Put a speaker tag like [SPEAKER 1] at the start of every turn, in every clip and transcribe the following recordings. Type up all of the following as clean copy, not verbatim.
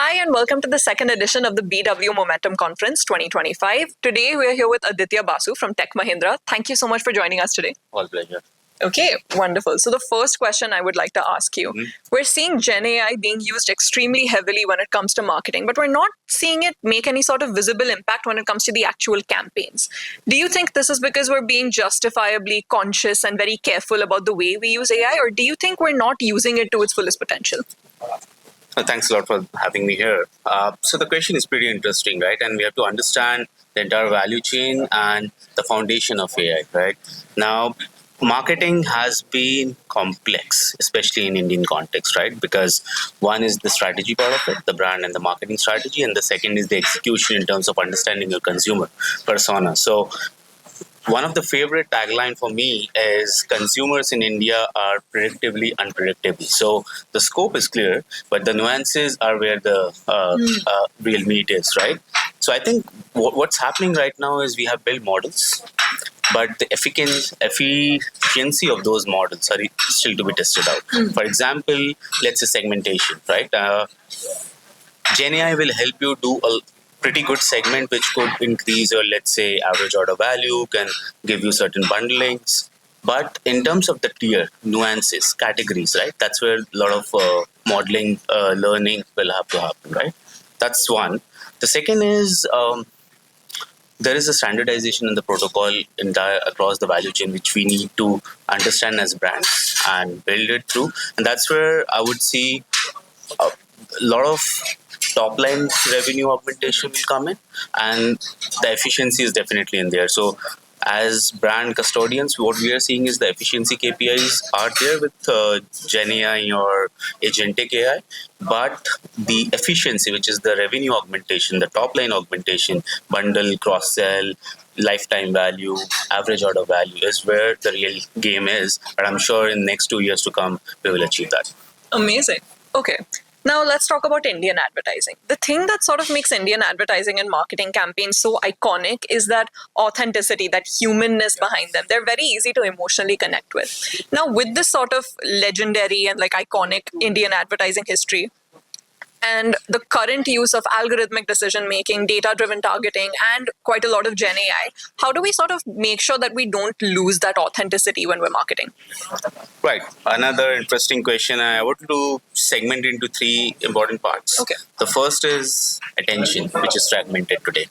[SPEAKER 1] Hi, and welcome to the second edition of the BW Momentum Conference 2025. Today, we are here with Aditya Basu from Tech Mahindra. Thank you so much for joining us today.
[SPEAKER 2] All pleasure.
[SPEAKER 1] Okay, wonderful. So the first question I would like to ask you, we're seeing Gen AI being used extremely heavily when it comes to marketing, but we're not seeing it make any sort of visible impact when it comes to the actual campaigns. Do you think this is because we're being justifiably conscious and very careful about the way we use AI, or do you think we're not using it to its fullest potential?
[SPEAKER 2] Thanks a lot for having me here. So the question is pretty interesting, right? And we have to understand the entire value chain and the foundation of AI, right? Now, marketing has been complex, especially in Indian context, right? Because one is the strategy part of it, the brand and the marketing strategy, and the second is the execution in terms of understanding your consumer persona. So one of the favorite tagline for me is consumers in India are predictably unpredictable. So the scope is clear, but the nuances are where the real meat is, right? So I think what's happening right now is we have built models, but the efficiency of those models are still to be tested out. For example, let's say segmentation, right? Gen AI will help you do a pretty good segment which could increase your, let's say, average order value, can give you certain bundlings. But in terms of the tier, nuances, categories, right? That's where a lot of modeling, learning will have to happen, right? That's one. The second is there is a standardization in the protocol across the value chain, which we need to understand as brands and build it through. And that's where I would see a lot of top line revenue augmentation will come in, and the efficiency is definitely in there. So as brand custodians, what we are seeing is the efficiency KPIs are there with Gen AI or agentic AI, but the efficiency, which is the revenue augmentation, the top line augmentation, bundle, cross sell, lifetime value, average order value is where the real game is. But I'm sure in next 2 years to come, we will achieve that.
[SPEAKER 1] Amazing. Okay. Now let's talk about Indian advertising. The thing that sort of makes Indian advertising and marketing campaigns so iconic is that authenticity, that humanness behind them. They're very easy to emotionally connect with. Now, with this sort of legendary and like iconic Indian advertising history, and the current use of algorithmic decision making, data driven targeting, and quite a lot of Gen AI, how do we sort of make sure that we don't lose that authenticity when we're marketing?
[SPEAKER 2] Right. Another interesting question. I want to segment into three important parts.
[SPEAKER 1] Okay.
[SPEAKER 2] The first is attention, which is fragmented today.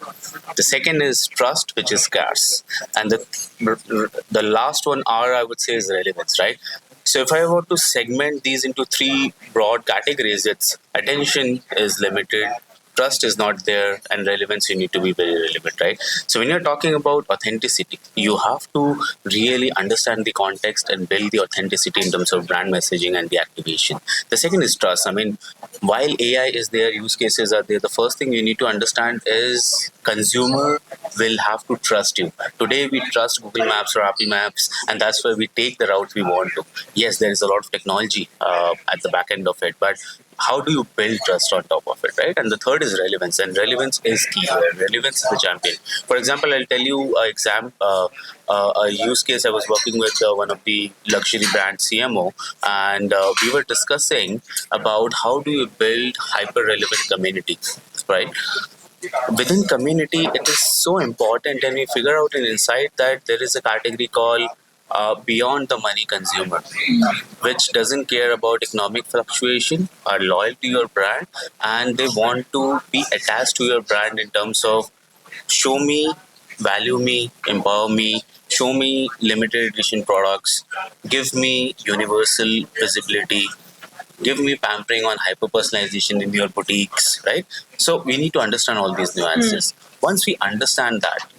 [SPEAKER 2] The second is trust, which is scarce. And the last one, I would say, is relevance, right? So if I were to segment these into three broad categories, it's attention is limited, trust is not there, and relevance, you need to be very relevant, right? So when you're talking about authenticity, you have to really understand the context and build the authenticity in terms of brand messaging and the activation. The second is trust. I mean, while AI is there, use cases are there, the first thing you need to understand is consumer will have to trust you. Today we trust Google Maps or Apple Maps, and that's where we take the route we want to. Yes, there is a lot of technology at the back end of it, but how do you build trust on top of it, right? And the third is relevance, and relevance is key here. Relevance is the champion. For example, I'll tell you a use case. I was working with one of the luxury brand CMO, and we were discussing about how do you build hyper relevant community, right? Within community, it is so important, and we figure out an insight that there is a category called beyond the money consumer, which doesn't care about economic fluctuation, are loyal to your brand, and they want to be attached to your brand in terms of show me, value me, empower me, show me limited edition products, give me universal visibility, give me pampering on hyper personalization in your boutiques, right? So we need to understand all these nuances. Once we understand that,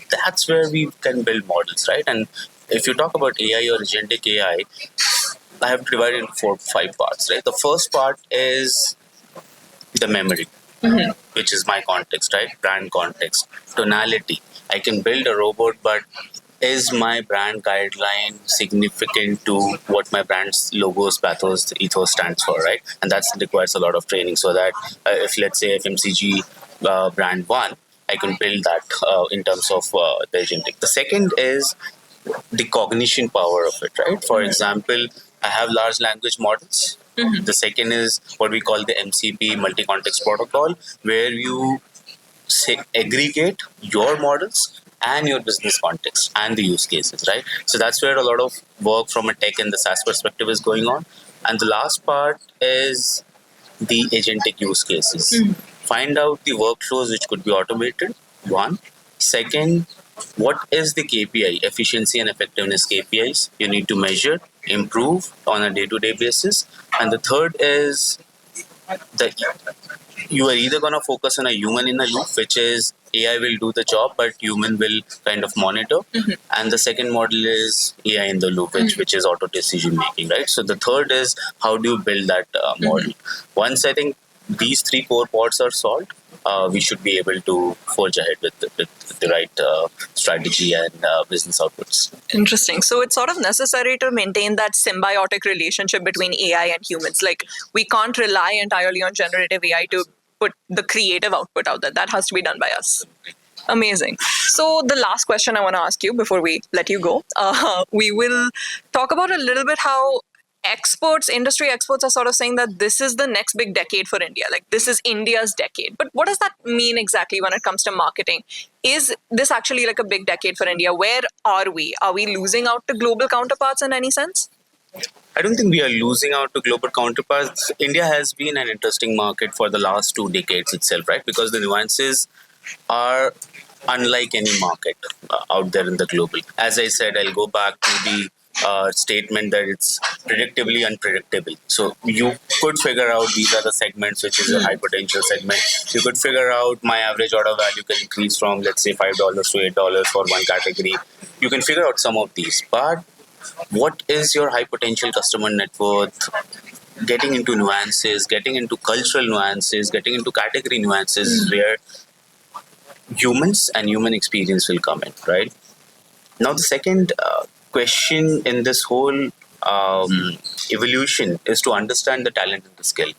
[SPEAKER 2] that's where we can build models, right? And if you talk about AI or agentic AI, I have divided into 4-5 parts, right? The first part is the memory, which is my context, right? Brand context, tonality. I can build a robot, but is my brand guideline significant to what my brand's logos, pathos, ethos stands for, right? And that requires a lot of training so that if, let's say, FMCG brand one, I can build that in terms of the agentic. The second is the cognition power of it, right? For example, I have large language models. The second is what we call the MCP, multi-context protocol, where you say aggregate your models and your business context and the use cases, right? So that's where a lot of work from a tech and the SaaS perspective is going on. And the last part is the agentic use cases. Find out the workflows which could be automated. One. Second, what is the KPI, efficiency and effectiveness KPIs you need to measure, improve on a day-to-day basis. And the third is the you are either going to focus on a human in the loop, which is AI will do the job, but human will kind of monitor. And the second model is AI in the loop, which is auto decision making, right? So the third is how do you build that model? Once I think these three core parts are solved, we should be able to forge ahead with the right strategy and business outputs.
[SPEAKER 1] Interesting. So it's sort of necessary to maintain that symbiotic relationship between AI and humans. Like, we can't rely entirely on generative AI to put the creative output out there. That has to be done by us. Amazing. So the last question I want to ask you before we let you go, we will talk about a little bit how industry experts are sort of saying that this is the next big decade for India. Like, this is India's decade. But what does that mean exactly when it comes to marketing? Is this actually like a big decade for India? Where are we? Are we losing out to global counterparts in any sense?
[SPEAKER 2] I don't think we are losing out to global counterparts. India has been an interesting market for the last 2 decades itself, right? Because the nuances are unlike any market out there in the global. As I said, I'll go back to the statement that it's predictably unpredictable. So you could figure out these are the segments, which is a high potential segment. You could figure out my average order value can increase from, let's say, $5 to $8 for one category. You can figure out some of these. But what is your high potential customer net worth? Getting into nuances, getting into cultural nuances, getting into category nuances is where humans and human experience will come in, right? Now, the second question in this whole evolution is to understand the talent and the skill.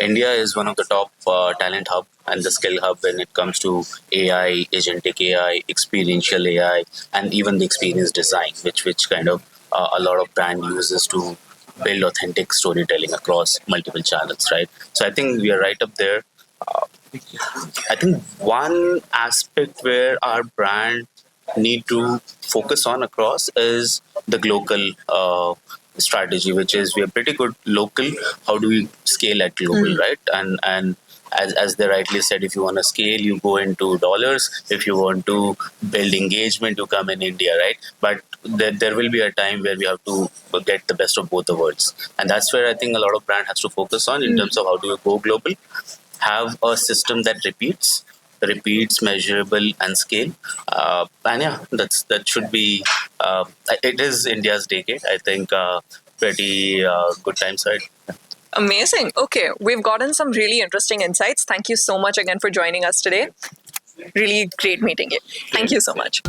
[SPEAKER 2] India is one of the top talent hub and the skill hub when it comes to AI, agentic AI, experiential AI, and even the experience design, which kind of a lot of brand uses to build authentic storytelling across multiple channels, right? So I think we are right up there. I think one aspect where our brand need to focus on across is the global strategy, which is we are pretty good local. How do we scale at global, right? And as they rightly said, if you want to scale, you go into dollars. If you want to build engagement, you come in India, right? But there will be a time where we have to get the best of both the worlds. And that's where I think a lot of brand has to focus on in terms of how do you go global, have a system that repeats, measurable, and scale. And yeah, that should be. It is India's decade. I think pretty good time side.
[SPEAKER 1] Amazing. Okay, we've gotten some really interesting insights. Thank you so much again for joining us today. Really great meeting you. Thank you so much.